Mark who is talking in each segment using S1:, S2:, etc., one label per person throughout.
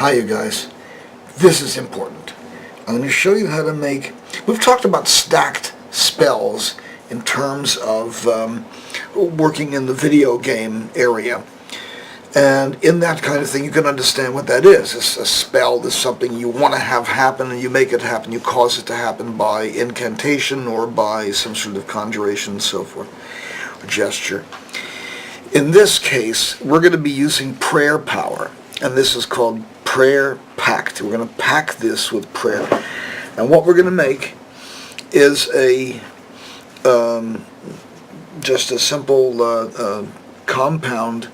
S1: Hi you guys, this is important. I'm going to show you how to make, we've talked about stacked spells in terms of working in the video game area. And in that kind of thing you can understand what that is. It's a spell is something you want to have happen and you make it happen, you cause it to happen by incantation or by some sort of conjuration and so forth, or gesture. In this case, we're going to be using prayer power, and this is called Prayer Pact. We're going to pack this with prayer. And what we're going to make is a just a simple compound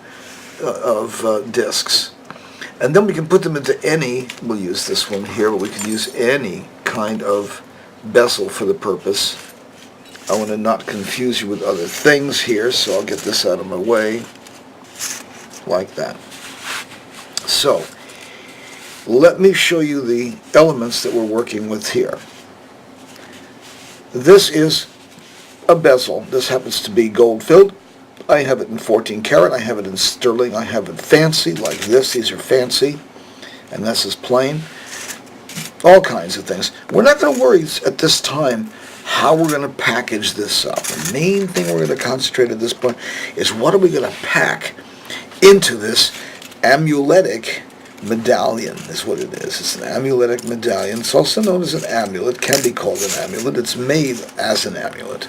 S1: of discs. And then we can put them into any, we'll use this one here, but we could use any kind of bezel for the purpose. I want to not confuse you with other things here, so I'll get this out of my way, like that. So, let me show you the elements that we're working with here. This is a bezel. This happens to be gold-filled. I have it in 14 karat, I have it in sterling, I have it fancy, like this. These are fancy, and this is plain. All kinds of things. We're not going to worry at this time how we're going to package this up. The main thing we're going to concentrate at this point is what are we going to pack into this amuletic medallion, is what it is. It's an amuletic medallion. It's also known as an amulet, can be called an amulet. It's made as an amulet.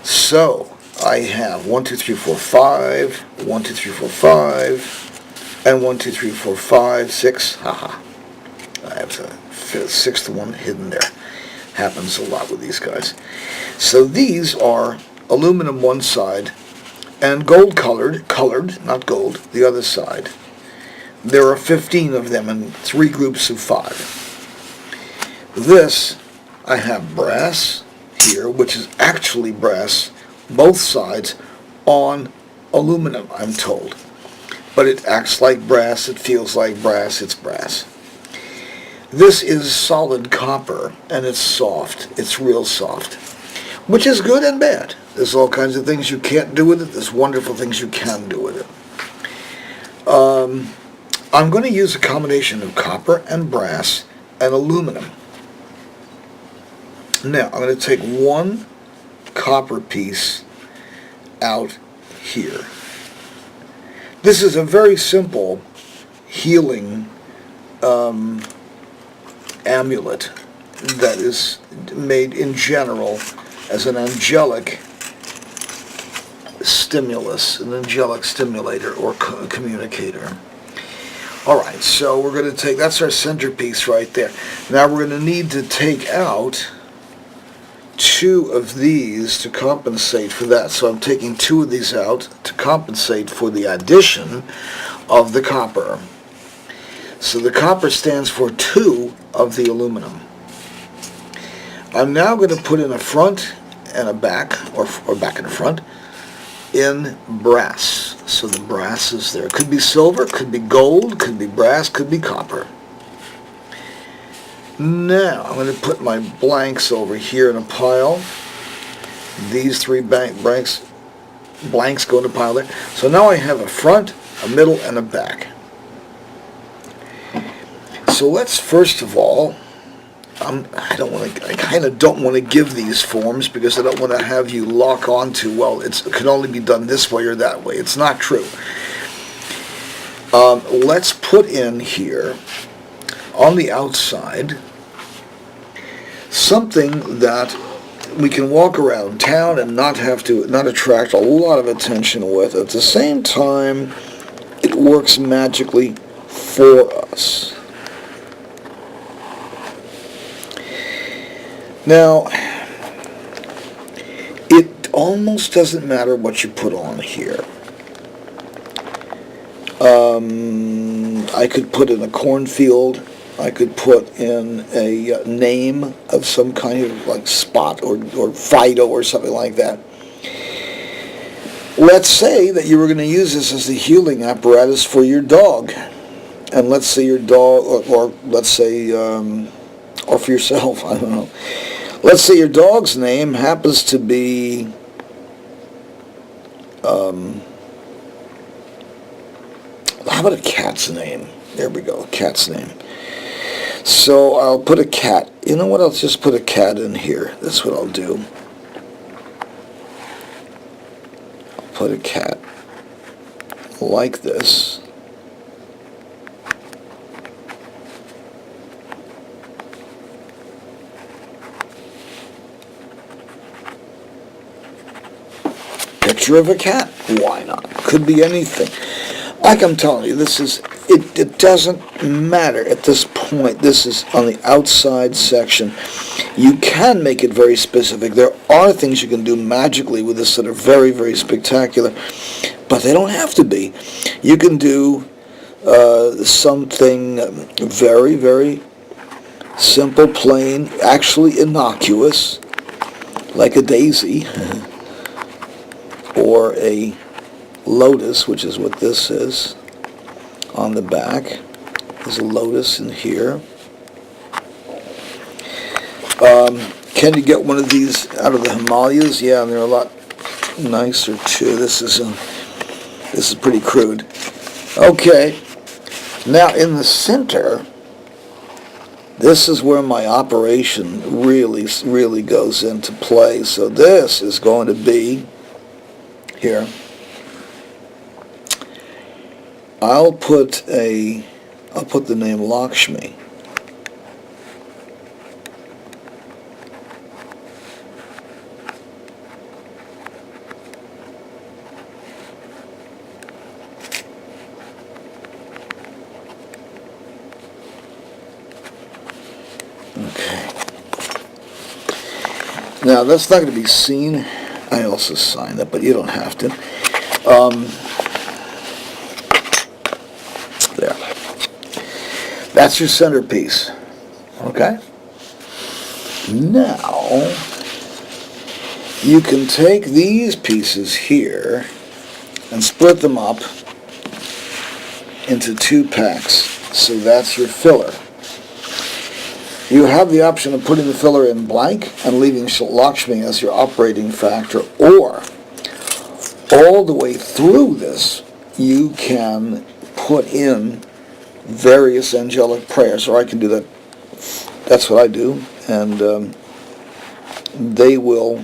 S1: So, I have 1, 2, 3, 4, 5, 1, 2, 3, 4, 5, and 1, 2, 3, 4, 5, 6. Haha. I have the sixth one hidden there. Happens a lot with these guys. So these are aluminum one side and gold colored, not gold, the other side. There are 15 of them in 3 groups of 5. This, I have brass here, which is actually brass, both sides, on aluminum, I'm told. But it acts like brass, it feels like brass, it's brass. This is solid copper, and it's soft. It's real soft, which is good and bad. There's all kinds of things you can't do with it. There's wonderful things you can do with it. I'm going to use a combination of copper and brass and aluminum. Now, I'm going to take one copper piece out here. This is a very simple healing amulet that is made in general as an angelic stimulus, an angelic stimulator or communicator. Alright, so we're going to take, that's our centerpiece right there. Now we're going to need to take out 2 of these to compensate for that. So I'm taking 2 of these out to compensate for the addition of the copper. So the copper stands for 2 of the aluminum. I'm now going to put in a front and a back, or back and a front, in brass. So the brass is there. Could be silver, could be gold, could be brass, could be copper. Now I'm going to put my blanks over here in a pile. These 3 blanks go in a pile there. So now I have a front, a middle, and a back. So let's first of all, I kind of don't want to give these forms because I don't want to have you lock on to, well, it can only be done this way or that way. It's not true. Let's put in here, on the outside, something that we can walk around town and not attract a lot of attention with. At the same time, it works magically for us. Now, it almost doesn't matter what you put on here. I could put in a cornfield. I could put in a name of some kind of like Spot or Fido or something like that. Let's say that you were going to use this as a healing apparatus for your dog. And let's say your dog, or let's say, or for yourself, I don't know. Let's say your dog's name happens to be How about a cat's name? There we go, cat's name. So I'll put a cat. You know what? I'll just put a cat in here. That's what I'll do. I'll put a cat like this. Picture of a cat? Why not? Could be anything. Like I'm telling you, it doesn't matter at this point. This is on the outside section. You can make it very specific. There are things you can do magically with this that are very, very spectacular, but they don't have to be. You can do something very, very simple, plain, actually innocuous, like a daisy, or a lotus, which is what this is. On the back, there's a lotus in here. Can you get one of these out of the Himalayas? Yeah, and they're a lot nicer too. This is pretty crude. Okay, now in the center, this is where my operation really goes into play. So this is going to be here. I'll put the name Lakshmi. Okay. Now that's not going to be seen. I also signed that, but you don't have to. There. That's your centerpiece. Okay? Now, you can take these pieces here and split them up into 2 packs. So that's your filler. You have the option of putting the filler in blank and leaving Lakshmi as your operating factor, or all the way through this, you can put in various angelic prayers, or I can do that. That's what I do, and they will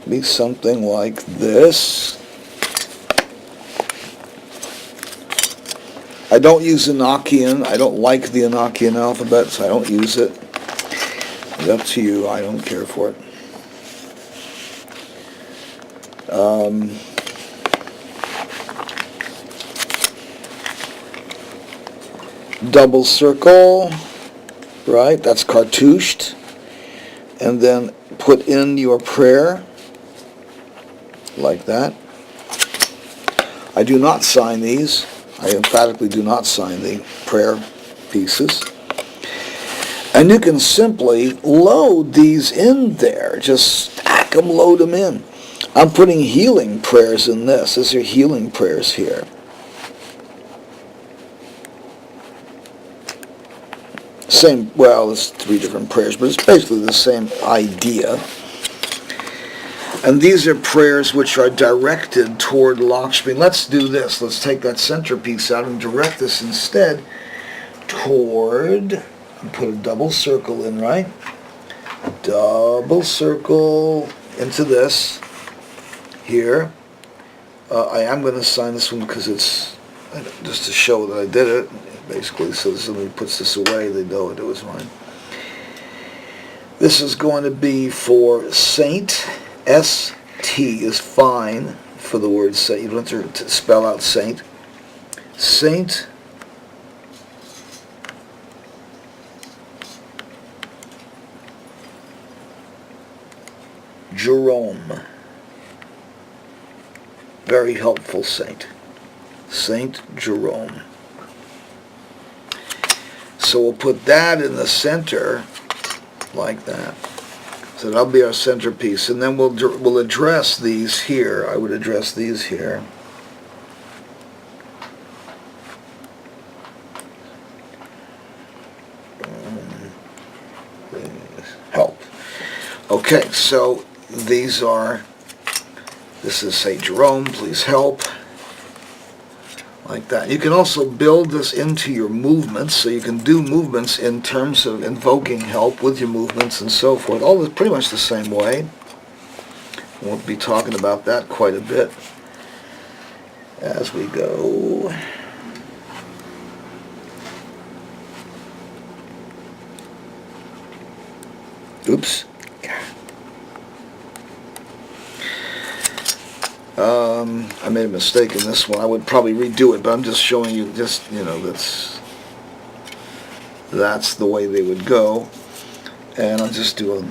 S1: be something like this. I don't use Enochian. I don't like the Enochian alphabet, so I don't use it. It's up to you. I don't care for it. Double circle, right? That's cartouched. And then put in your prayer, like that. I do not sign these. I emphatically do not sign the prayer pieces. And you can simply load these in there. Just stack them, load them in. I'm putting healing prayers in this. These are healing prayers here. Same, well, it's 3 different prayers, but it's basically the same idea. And these are prayers which are directed toward Lakshmi. Let's do this. Let's take that centerpiece out and direct this instead toward, and put a double circle in, right? Double circle into this here. I am going to sign this one because it's just to show that I did it, basically. So if somebody puts this away, they know it was mine. This is going to be for Saint. S-T is fine for the word saint. You don't have to spell out saint. Saint Jerome. Very helpful saint. Saint Jerome. So we'll put that in the center like that. So that'll be our centerpiece, and then we'll address these here. I would address these here. Help. Okay, so these are This is St. Jerome, please help. Like that. You can also build this into your movements, so you can do movements in terms of invoking help with your movements and so forth. All this pretty much the same way. We'll be talking about that quite a bit as we go. Oops. I made a mistake in this one. I would probably redo it, but I'm just showing you, just, you know, that's the way they would go. And I'll just do a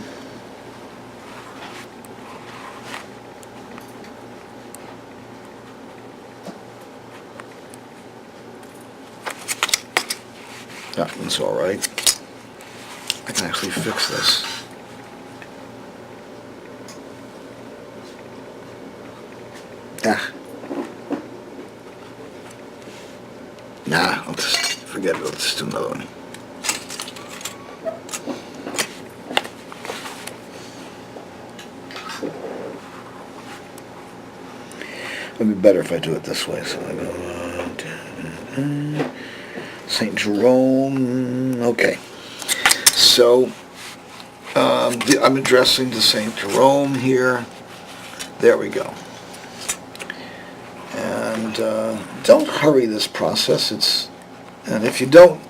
S1: that one's all right. I can actually fix this. Nah, I'll just forget it. I'll just do another one. It'd be better if I do it this way. So I go St. Jerome. Okay. So I'm addressing to St. Jerome here. There we go. And don't hurry this process. And if you don't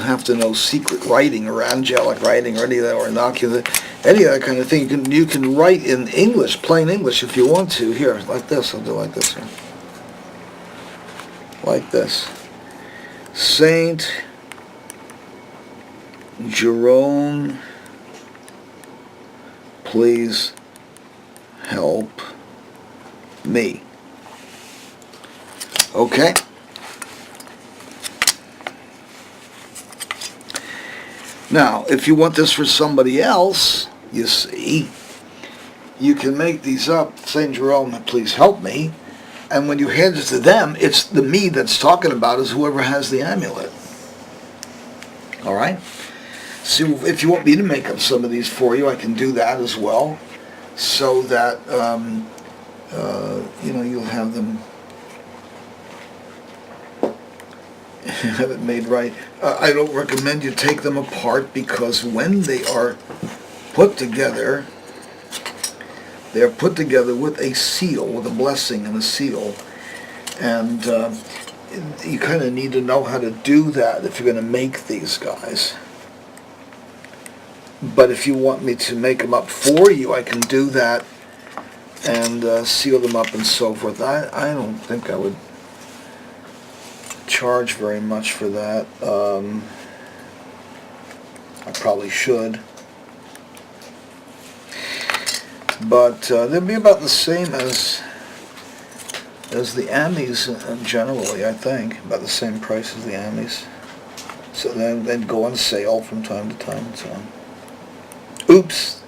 S1: have to know secret writing or angelic writing or any of that, or innocuous, any of that kind of thing. You can write in English, plain English, if you want to. Here, like this. I'll do like this here. Like this. Saint Jerome, please help me. Okay. Now, if you want this for somebody else, you see, you can make these up. St. Jerome, please help me. And when you hand it to them, it's the me that's talking about is whoever has the amulet. All right? So if you want me to make up some of these for you, I can do that as well. So that, you'll have them. Have it made right. I don't recommend you take them apart, because when they are put together, they are put together with a seal, with a blessing and a seal. And you kind of need to know how to do that if you're going to make these guys. But if you want me to make them up for you, I can do that and seal them up and so forth. I don't think I would charge very much for that. I probably should. But they'll be about the same as the Amis generally, I think. About the same price as the Amis. So then they'd go on sale from time to time and so on. Oops.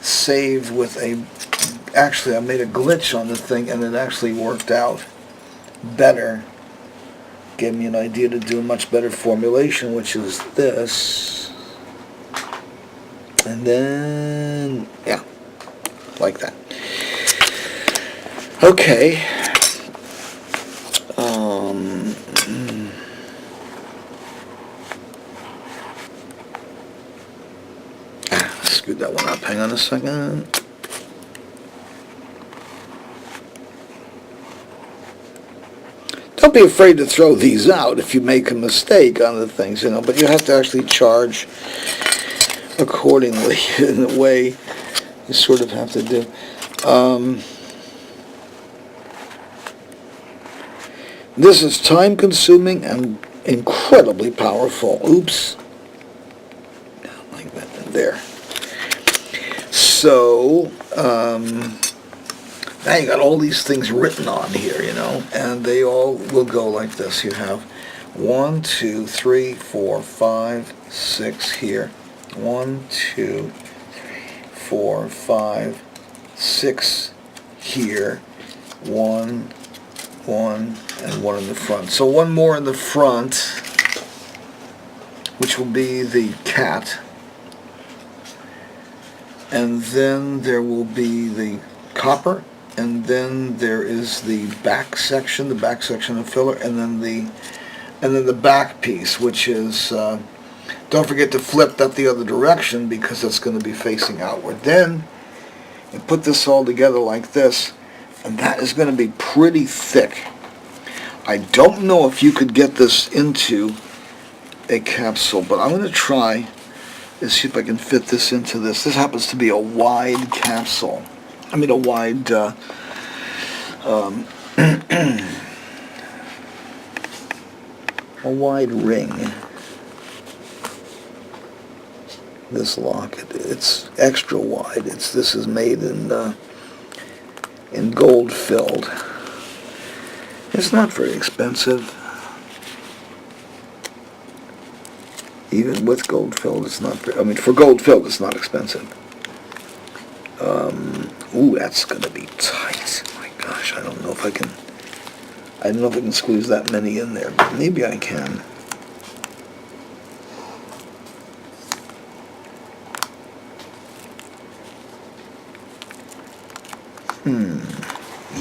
S1: Save with a... Actually, I made a glitch on the thing and it actually worked out better. Gave me an idea to do a much better formulation, which is this. And then, yeah, like that. Okay. Screwed that one up. Hang on a second. Don't be afraid to throw these out if you make a mistake on the things, but you have to actually charge accordingly in the way you sort of have to do. This is time-consuming and incredibly powerful. Oops. Like that. There. So, now you got all these things written on here, and they all will go like this. You have 1, 2, 3, 4, 5, 6 here. 1, 2, 3, 4, 5, 6 here. 1, 1, and 1 in the front. So one more in the front, which will be the cat. and then there will be the copper, and then there is the back section of filler, and then the back piece, which is, don't forget to flip that the other direction because it's going to be facing outward. Then you put this all together like this, and that is going to be pretty thick. I don't know if you could get this into a capsule, but I'm going to try and see if I can fit this into this. This happens to be a wide capsule. I mean a wide a wide ring. This locket, it's extra wide. This is made in gold filled. It's not very expensive. Even with gold filled, it's not very, I mean, for gold filled, it's not expensive. Ooh, that's gonna be tight. My gosh, I don't know if I can squeeze that many in there, but maybe I can.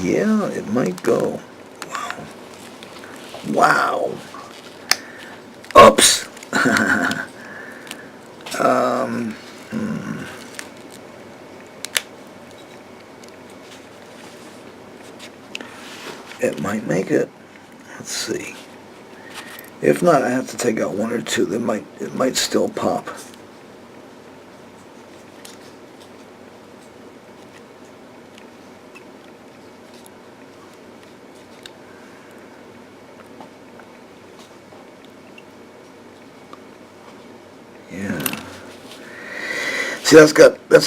S1: Yeah, it might go. Wow. Oops. It might make it. Let's see. If not, I have to take out one or two. It might still pop. Yeah. See, that's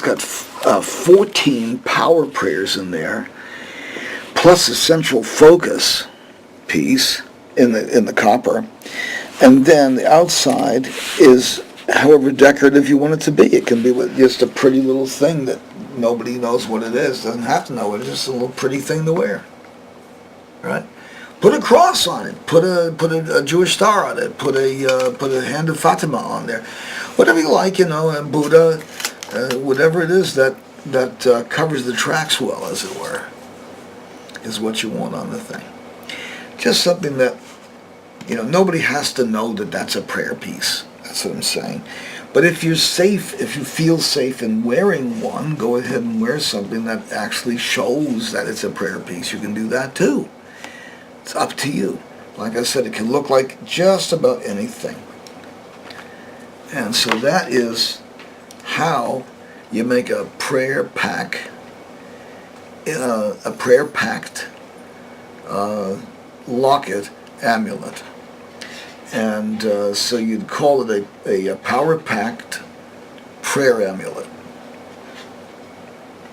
S1: got 14 power prayers in there, plus a central focus piece in the copper, and then the outside is however decorative you want it to be. It can be with just a pretty little thing that nobody knows what it is. Doesn't have to know it. It's just a little pretty thing to wear, right? Put a cross on it. Put a Jewish star on it. Put a hand of Fatima on there. Whatever you like, a Buddha, whatever it is that covers the tracks well, as it were, is what you want on the thing. Just something that, nobody has to know that that's a prayer piece. That's what I'm saying. But if you're safe, if you feel safe in wearing one, go ahead and wear something that actually shows that it's a prayer piece. You can do that too. It's up to you. Like I said, it can look like just about anything. And so that is how you make a prayer packed locket amulet. And so you'd call it a power-packed prayer amulet.